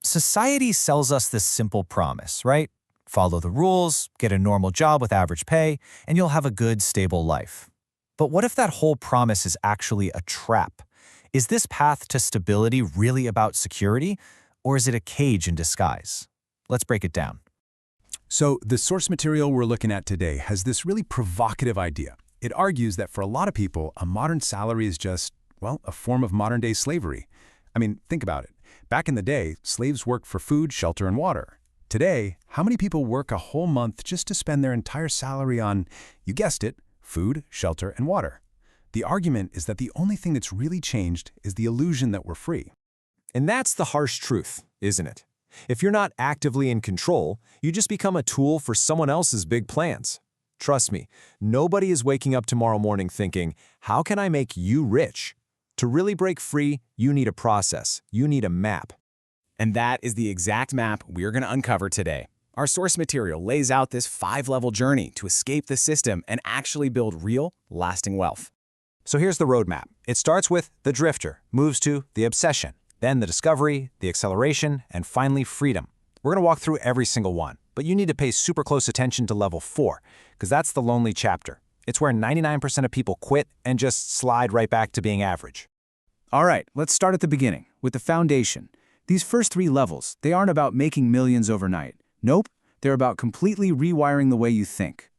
Society sells us this simple promise, right? Follow the rules, get a normal job with average pay, and you'll have a good, stable life. But what if that whole promise is actually a trap? Is this path to stability really about security, or is it a cage in disguise? Let's break it down. So the source material we're looking at today has this really provocative idea. It argues that for a lot of people, a modern salary is just, well, a form of modern-day slavery. I mean, think about it. Back in the day, slaves worked for food, shelter, and water. Today, how many people work a whole month just to spend their entire salary on, you guessed it, food, shelter, and water? The argument is that the only thing that's really changed is the illusion that we're free. And that's the harsh truth, isn't it? If you're not actively in control, you just become a tool for someone else's big plans. Trust me, nobody is waking up tomorrow morning thinking, how can I make you rich? To really break free, you need a process. You need a map. And that is the exact map we're going to uncover today. Our source material lays out this 5-level journey to escape the system and actually build real, lasting wealth. So here's the roadmap. It starts with the drifter, moves to the obsession, then the discovery, the acceleration, and finally freedom. We're going to walk through every single one, but you need to pay super close attention to level 4, because that's the lonely chapter. It's where 99% of people quit and just slide right back to being average. All right, let's start at the beginning, with the foundation. These first 3 levels, they aren't about making millions overnight. Nope, they're about completely rewiring the way you think.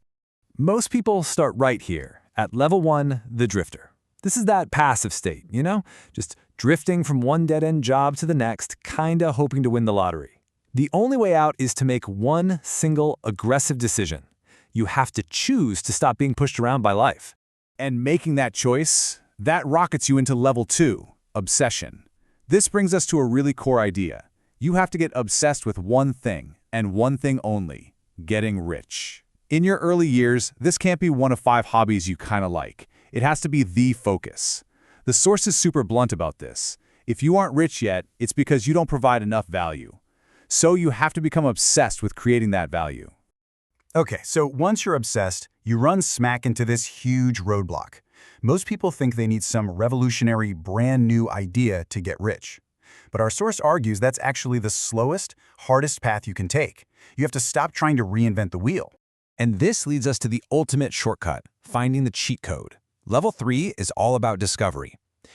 Most people start right here, at level 1, the drifter. This is that passive state, just drifting from one dead-end job to the next, kinda hoping to win the lottery. The only way out is to make one single aggressive decision. You have to choose to stop being pushed around by life. And making that choice, that rockets you into level 2, obsession. This brings us to a really core idea. You have to get obsessed with one thing, and one thing only, getting rich. In your early years, this can't be one of 5 hobbies you kinda like. It has to be the focus. The source is super blunt about this. If you aren't rich yet, it's because you don't provide enough value. So you have to become obsessed with creating that value. Okay, so once you're obsessed, you run smack into this huge roadblock. Most people think they need some revolutionary, brand new idea to get rich. But our source argues that's actually the slowest, hardest path you can take. You have to stop trying to reinvent the wheel. And this leads us to the ultimate shortcut, finding the cheat code. Level 3 is all about discovery.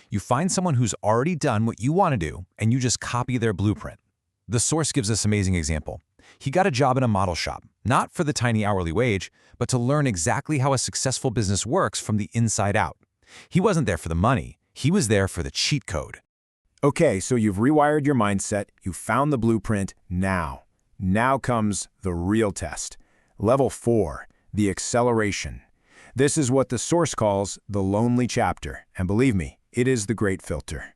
You find someone who's already done what you want to do, and you just copy their blueprint. The source gives us an amazing example. He got a job in a model shop, not for the tiny hourly wage, but to learn exactly how a successful business works from the inside out. He wasn't there for the money, he was there for the cheat code. Okay, so you've rewired your mindset, you found the blueprint, now. Now comes the real test. Level 4, the acceleration. This is what the source calls the lonely chapter, and believe me, it is the great filter.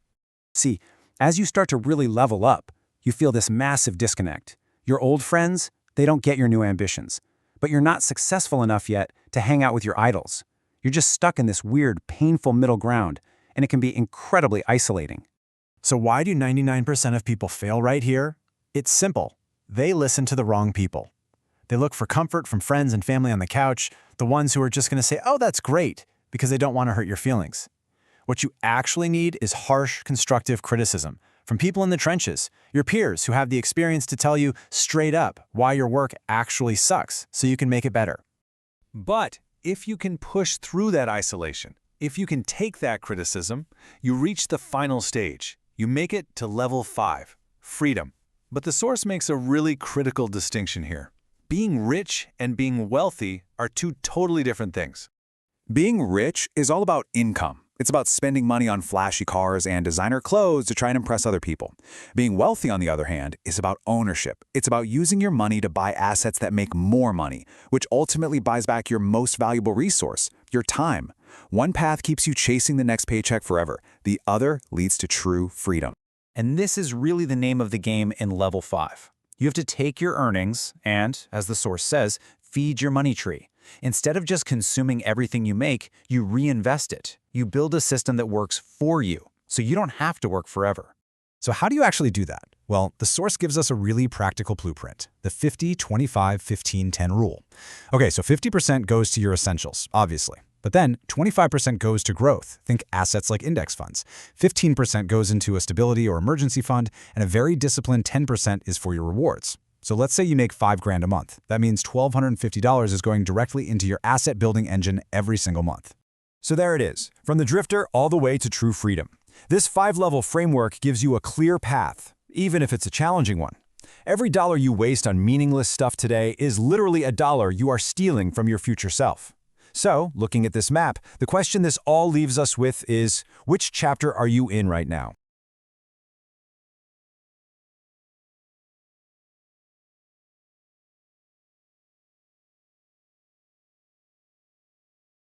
See, as you start to really level up, you feel this massive disconnect. Your old friends, they don't get your new ambitions. But you're not successful enough yet to hang out with your idols. You're just stuck in this weird, painful middle ground, and it can be incredibly isolating. So why do 99% of people fail right here? It's simple. They listen to the wrong people. They look for comfort from friends and family on the couch, the ones who are just going to say, oh, that's great, because they don't want to hurt your feelings. What you actually need is harsh, constructive criticism from people in the trenches, your peers who have the experience to tell you straight up why your work actually sucks so you can make it better. But if you can push through that isolation, if you can take that criticism, you reach the final stage. You make it to level 5, freedom. But the source makes a really critical distinction here. Being rich and being wealthy are 2 totally different things. Being rich is all about income. It's about spending money on flashy cars and designer clothes to try and impress other people. Being wealthy, on the other hand, is about ownership. It's about using your money to buy assets that make more money, which ultimately buys back your most valuable resource, your time. One path keeps you chasing the next paycheck forever. The other leads to true freedom. And this is really the name of the game in level 5. You have to take your earnings and, as the source says, feed your money tree. Instead of just consuming everything you make, you reinvest it. You build a system that works for you, so you don't have to work forever. So how do you actually do that? Well, the source gives us a really practical blueprint, the 50-25-15-10 rule. Okay, so 50% goes to your essentials, obviously. But then 25% goes to growth. Think assets like index funds. 15% goes into a stability or emergency fund, and a very disciplined 10% is for your rewards. So let's say you make $5,000 a month. That means $1,250 is going directly into your asset building engine every single month. So there it is, from the drifter all the way to true freedom. This 5-level framework gives you a clear path, even if it's a challenging one. Every dollar you waste on meaningless stuff today is literally a dollar you are stealing from your future self. So, looking at this map, the question this all leaves us with is, which chapter are you in right now?